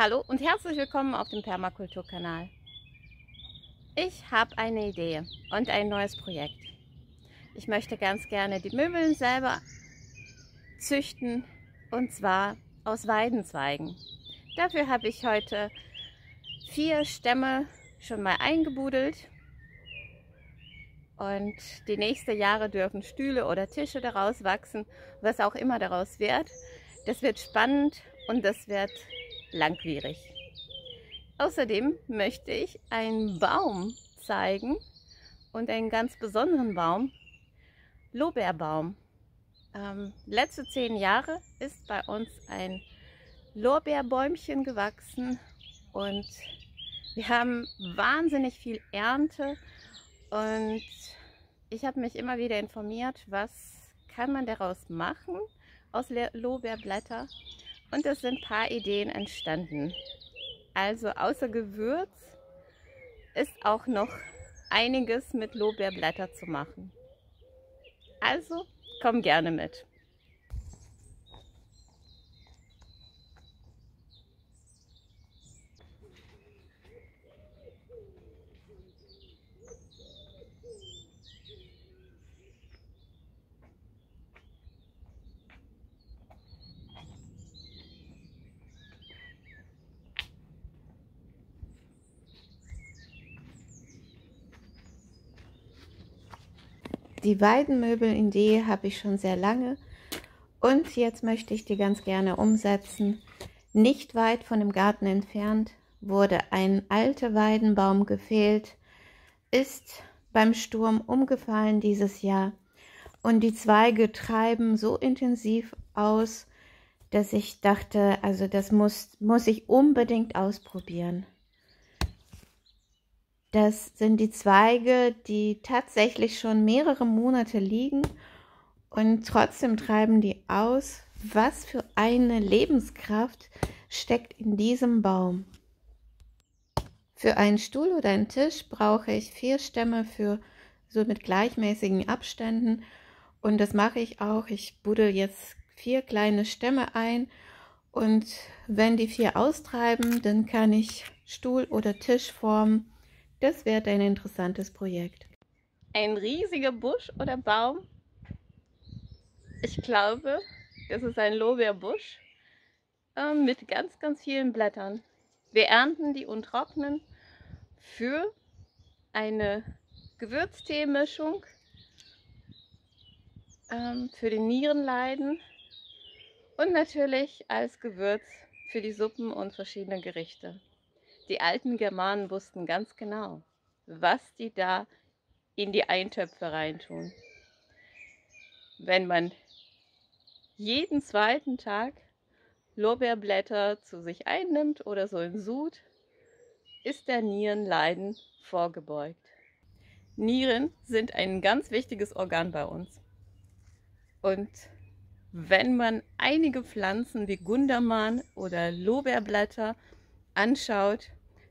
Hallo und herzlich willkommen auf dem Permakulturkanal. Ich habe eine Idee und ein neues Projekt. Ich möchte ganz gerne die Möbel selber züchten, und zwar aus Weidenzweigen. Dafür habe ich heute 4 Stämme schon mal eingebudelt und die nächsten Jahre dürfen Stühle oder Tische daraus wachsen, was auch immer daraus wird. Das wird spannend und das wird langwierig. Außerdem möchte ich einen Baum zeigen und einen ganz besonderen Baum, Lorbeerbaum. Letzte 10 Jahre ist bei uns ein Lorbeerbäumchen gewachsen und wir haben wahnsinnig viel Ernte und ich habe mich immer wieder informiert, was kann man daraus machen aus Lorbeerblätter, und es sind ein paar Ideen entstanden. Also außer Gewürz ist auch noch einiges mit Lorbeerblätter zu machen. Also komm gerne mit. Die Weidenmöbel-Idee habe ich schon sehr lange und jetzt möchte ich die ganz gerne umsetzen. Nicht weit von dem Garten entfernt wurde ein alter Weidenbaum gefällt, ist beim Sturm umgefallen dieses Jahr und die Zweige treiben so intensiv aus, dass ich dachte, also das muss ich unbedingt ausprobieren. Das sind die Zweige, die tatsächlich schon mehrere Monate liegen und trotzdem treiben die aus. Was für eine Lebenskraft steckt in diesem Baum. Für einen Stuhl oder einen Tisch brauche ich 4 Stämme so mit gleichmäßigen Abständen und das mache ich auch. Ich buddel jetzt 4 kleine Stämme ein und wenn die 4 austreiben, dann kann ich Stuhl oder Tisch formen. Das wird ein interessantes Projekt. Ein riesiger Busch oder Baum. Ich glaube, das ist ein Lorbeerbusch mit ganz, ganz vielen Blättern. Wir ernten die und trocknen für eine Gewürzteemischung für die Nierenleiden und natürlich als Gewürz für die Suppen und verschiedene Gerichte. Die alten Germanen wussten ganz genau, was die da in die Eintöpfe reintun. Wenn man jeden zweiten Tag Lorbeerblätter zu sich einnimmt oder so in Sud, ist der Nierenleiden vorgebeugt. Nieren sind ein ganz wichtiges Organ bei uns. Und wenn man einige Pflanzen wie Gundermann oder Lorbeerblätter anschaut,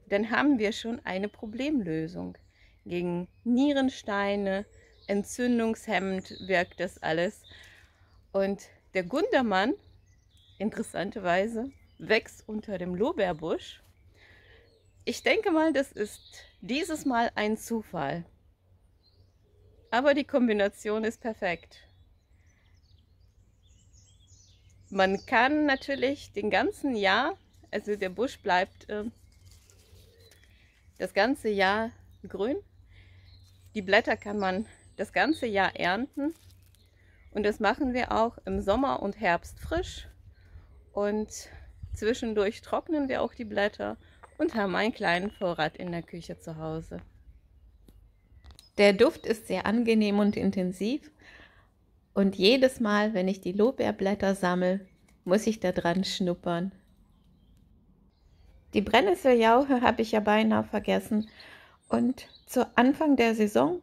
dann haben wir schon eine Problemlösung. Gegen Nierensteine, entzündungshemmend wirkt das alles. Und der Gundermann, interessanterweise, wächst unter dem Lorbeerbusch. Ich denke mal, das ist dieses Mal ein Zufall. Aber die Kombination ist perfekt. Man kann natürlich den ganzen Jahr, also der Busch bleibt das ganze Jahr grün. Die Blätter kann man das ganze Jahr ernten und das machen wir auch im Sommer und Herbst frisch und zwischendurch trocknen wir auch die Blätter und haben einen kleinen Vorrat in der Küche zu Hause. Der Duft ist sehr angenehm und intensiv und jedes Mal, wenn ich die Lorbeerblätter sammle, muss ich da dran schnuppern. Die Brennnesseljauche habe ich ja beinahe vergessen und zu Anfang der Saison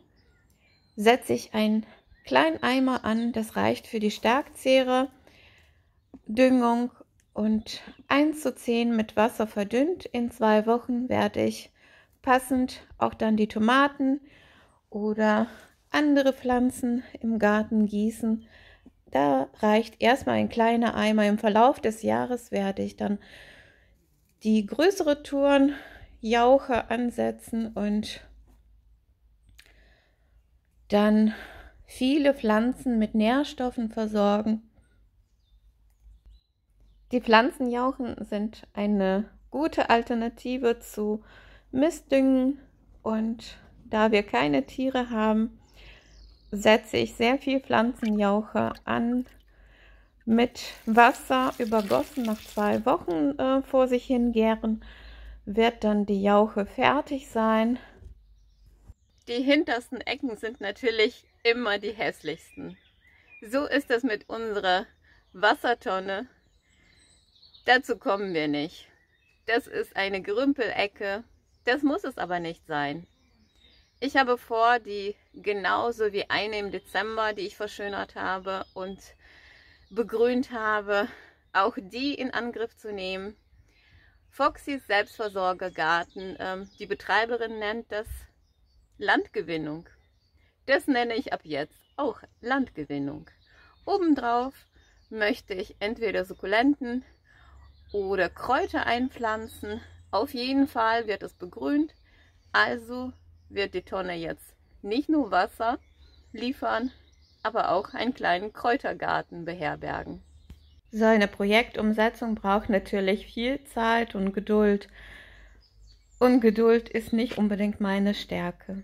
setze ich einen kleinen Eimer an, das reicht für die Starkzehrer Düngung und 1:10 mit Wasser verdünnt. In 2 Wochen werde ich passend auch dann die Tomaten oder andere Pflanzen im Garten gießen. Da reicht erstmal ein kleiner Eimer. Im Verlauf des Jahres werde ich dann die größere Touren Jauche ansetzen und dann viele Pflanzen mit Nährstoffen versorgen. Die Pflanzenjauchen sind eine gute Alternative zu Mistdüngen, und da wir keine Tiere haben, setze ich sehr viel Pflanzenjauche an, mit Wasser übergossen, nach 2 Wochen vor sich hingären, wird dann die Jauche fertig sein. Die hintersten Ecken sind natürlich immer die hässlichsten. So ist es mit unserer Wassertonne. Dazu kommen wir nicht. Das ist eine Gerümpelecke. Das muss es aber nicht sein. Ich habe vor, die genauso wie eine im Dezember, die ich verschönert habe und begrünt habe, auch die in Angriff zu nehmen. Foxys Selbstversorgergarten, die Betreiberin nennt das Landgewinnung. Das nenne ich ab jetzt auch Landgewinnung. Obendrauf möchte ich entweder Sukkulenten oder Kräuter einpflanzen. Auf jeden Fall wird es begrünt, also wird die Tonne jetzt nicht nur Wasser liefern, aber auch einen kleinen Kräutergarten beherbergen. So eine Projektumsetzung braucht natürlich viel Zeit und Geduld. Und Geduld ist nicht unbedingt meine Stärke.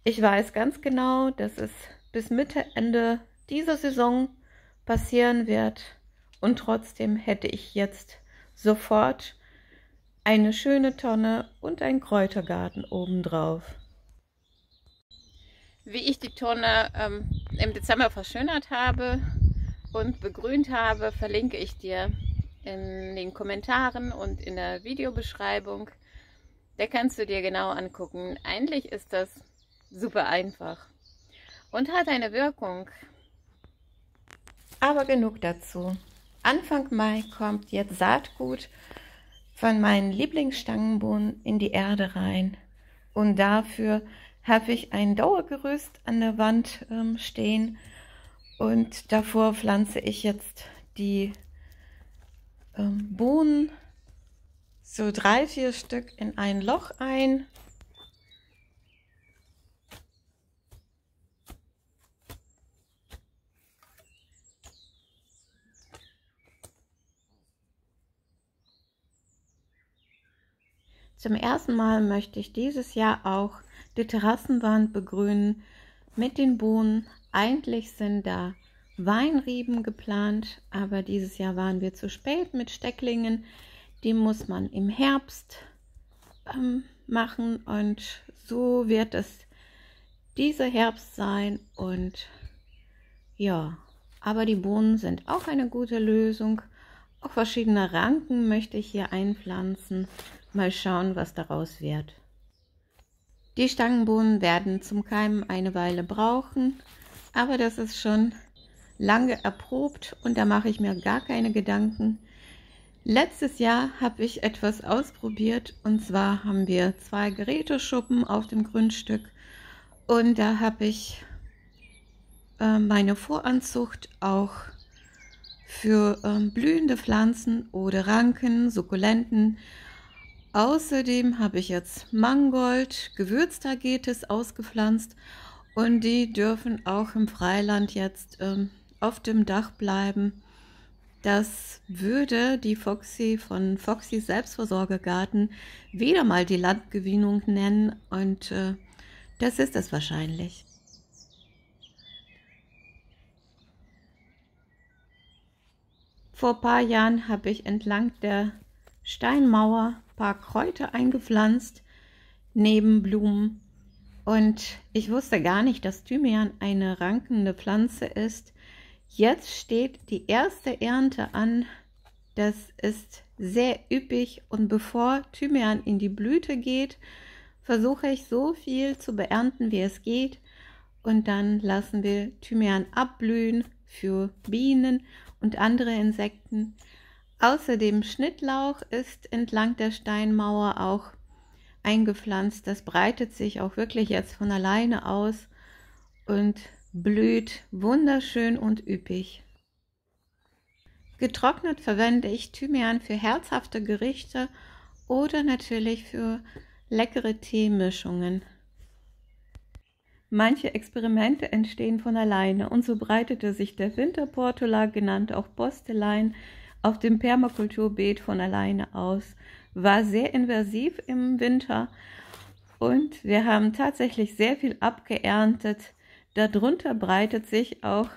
Ich weiß ganz genau, dass es bis Mitte, Ende dieser Saison passieren wird. Und trotzdem hätte ich jetzt sofort eine schöne Tonne und einen Kräutergarten obendrauf. Wie ich die Tonne im Dezember verschönert habe und begrünt habe, verlinke ich dir in den Kommentaren und in der Videobeschreibung. Da kannst du dir genau angucken. Eigentlich ist das super einfach und hat eine Wirkung. Aber genug dazu. Anfang Mai kommt jetzt Saatgut von meinen Lieblingsstangenbohnen in die Erde rein. Und dafür habe ich ein Dauergerüst an der Wand stehen. Und davor pflanze ich jetzt die Bohnen, so 3, 4 Stück, in ein Loch ein. Zum ersten Mal möchte ich dieses Jahr auch die Terrassenwand begrünen mit den Bohnen. Eigentlich sind da Weinreben geplant, aber dieses Jahr waren wir zu spät mit Stecklingen. Die muss man im Herbst machen, und so wird es dieser Herbst sein. Und ja, aber die Bohnen sind auch eine gute Lösung. Auch verschiedene Ranken möchte ich hier einpflanzen. Mal schauen, was daraus wird. Die Stangenbohnen werden zum Keimen eine Weile brauchen, aber das ist schon lange erprobt und da mache ich mir gar keine Gedanken. Letztes Jahr habe ich etwas ausprobiert, und zwar haben wir 2 Geräteschuppen auf dem Grundstück, und da habe ich meine Voranzucht auch für blühende Pflanzen oder Ranken, Sukkulenten. Außerdem habe ich jetzt Mangold, Gewürztagetes ausgepflanzt, und die dürfen auch im Freiland jetzt auf dem Dach bleiben. Das würde die Foxy von Foxys Selbstversorgergarten wieder mal die Landgewinnung nennen, und das ist es wahrscheinlich. Vor ein paar Jahren habe ich entlang der Steinmauer ein paar Kräuter eingepflanzt, neben Blumen. Und ich wusste gar nicht, dass Thymian eine rankende Pflanze ist. Jetzt steht die erste Ernte an. Das ist sehr üppig, und bevor Thymian in die Blüte geht, versuche ich so viel zu beernten, wie es geht. Und dann lassen wir Thymian abblühen für Bienen und andere Insekten. Außerdem Schnittlauch ist entlang der Steinmauer auch eingepflanzt. Das breitet sich auch wirklich jetzt von alleine aus und blüht wunderschön und üppig. Getrocknet verwende ich Thymian für herzhafte Gerichte oder natürlich für leckere Teemischungen. Manche Experimente entstehen von alleine und so breitete sich der Winterportula, genannt auch Bostelein, auf dem Permakulturbeet von alleine aus. War sehr invasiv im Winter und wir haben tatsächlich sehr viel abgeerntet. Darunter breitet sich auch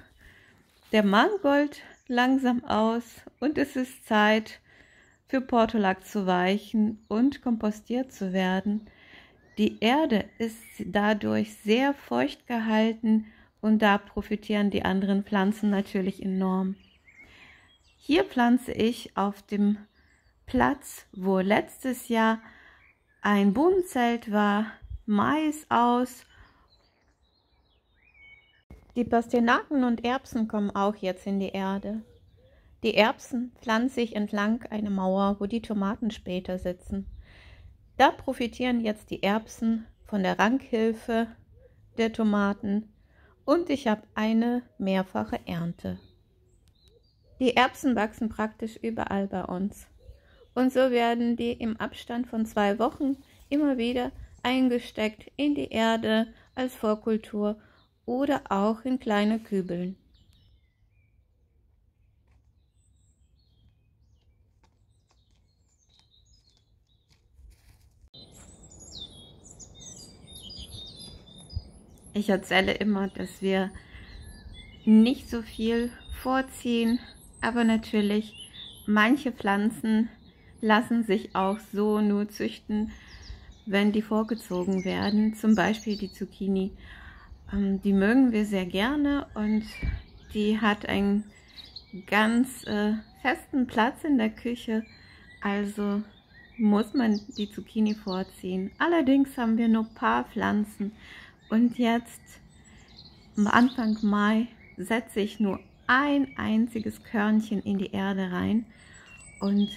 der Mangold langsam aus und es ist Zeit für Portulak zu weichen und kompostiert zu werden. Die Erde ist dadurch sehr feucht gehalten und da profitieren die anderen Pflanzen natürlich enorm. Hier pflanze ich auf dem Platz, wo letztes Jahr ein Bohnenzelt war, Mais aus. Die Pastinaken und Erbsen kommen auch jetzt in die Erde. Die Erbsen pflanze ich entlang einer Mauer, wo die Tomaten später sitzen. Da profitieren jetzt die Erbsen von der Rankhilfe der Tomaten und ich habe eine mehrfache Ernte. Die Erbsen wachsen praktisch überall bei uns und so werden die im Abstand von 2 Wochen immer wieder eingesteckt in die Erde als Vorkultur oder auch in kleine Kübeln. Ich erzähle immer, dass wir nicht so viel vorziehen, aber natürlich manche Pflanzen lassen sich auch so nur züchten, wenn die vorgezogen werden. Zum Beispiel die Zucchini. Die mögen wir sehr gerne und die hat einen ganz festen Platz in der Küche, also muss man die Zucchini vorziehen. Allerdings haben wir nur ein paar Pflanzen und jetzt am Anfang Mai setze ich nur ein einziges Körnchen in die Erde rein und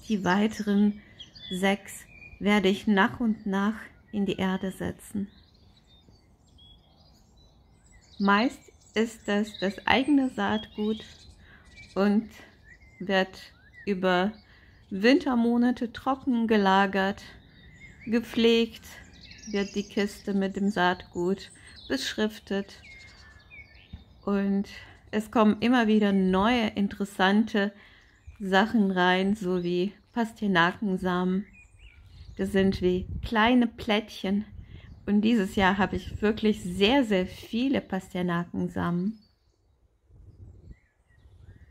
die weiteren 6 werde ich nach und nach in die Erde setzen. Meist ist das eigene Saatgut und wird über Wintermonate trocken gelagert, gepflegt, wird die Kiste mit dem Saatgut beschriftet und es kommen immer wieder neue interessante Sachen rein, so wie Pastinakensamen. Das sind wie kleine Plättchen. Und dieses Jahr habe ich wirklich sehr, sehr viele Pastinakensamen.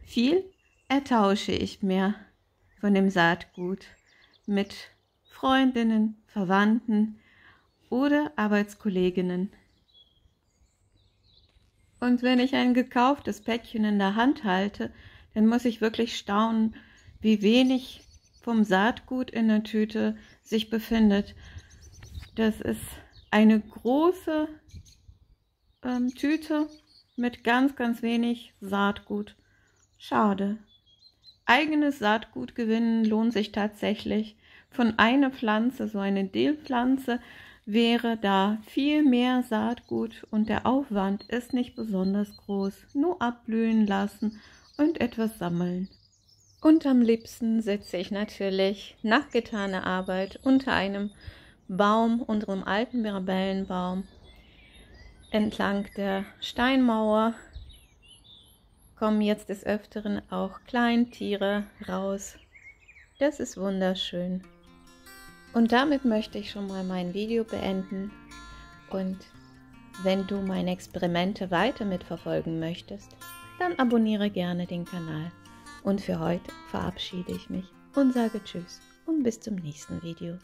Viel ertausche ich mir von dem Saatgut mit Freundinnen, Verwandten oder Arbeitskolleginnen. Und wenn ich ein gekauftes Päckchen in der Hand halte, dann muss ich wirklich staunen, wie wenig vom Saatgut in der Tüte sich befindet. Das ist eine große Tüte mit ganz, ganz wenig Saatgut. Schade. Eigenes Saatgut gewinnen lohnt sich tatsächlich. Von einer Pflanze, so eine Dillpflanze, wäre da viel mehr Saatgut und der Aufwand ist nicht besonders groß. Nur abblühen lassen und etwas sammeln. Und am liebsten sitze ich natürlich nach getaner Arbeit unter einem Baum, unserem alten Mirabellenbaum, entlang der Steinmauer kommen jetzt des Öfteren auch Kleintiere raus. Das ist wunderschön. Und damit möchte ich schon mal mein Video beenden. Und wenn du meine Experimente weiter mitverfolgen möchtest, dann abonniere gerne den Kanal. Und für heute verabschiede ich mich und sage Tschüss und bis zum nächsten Video.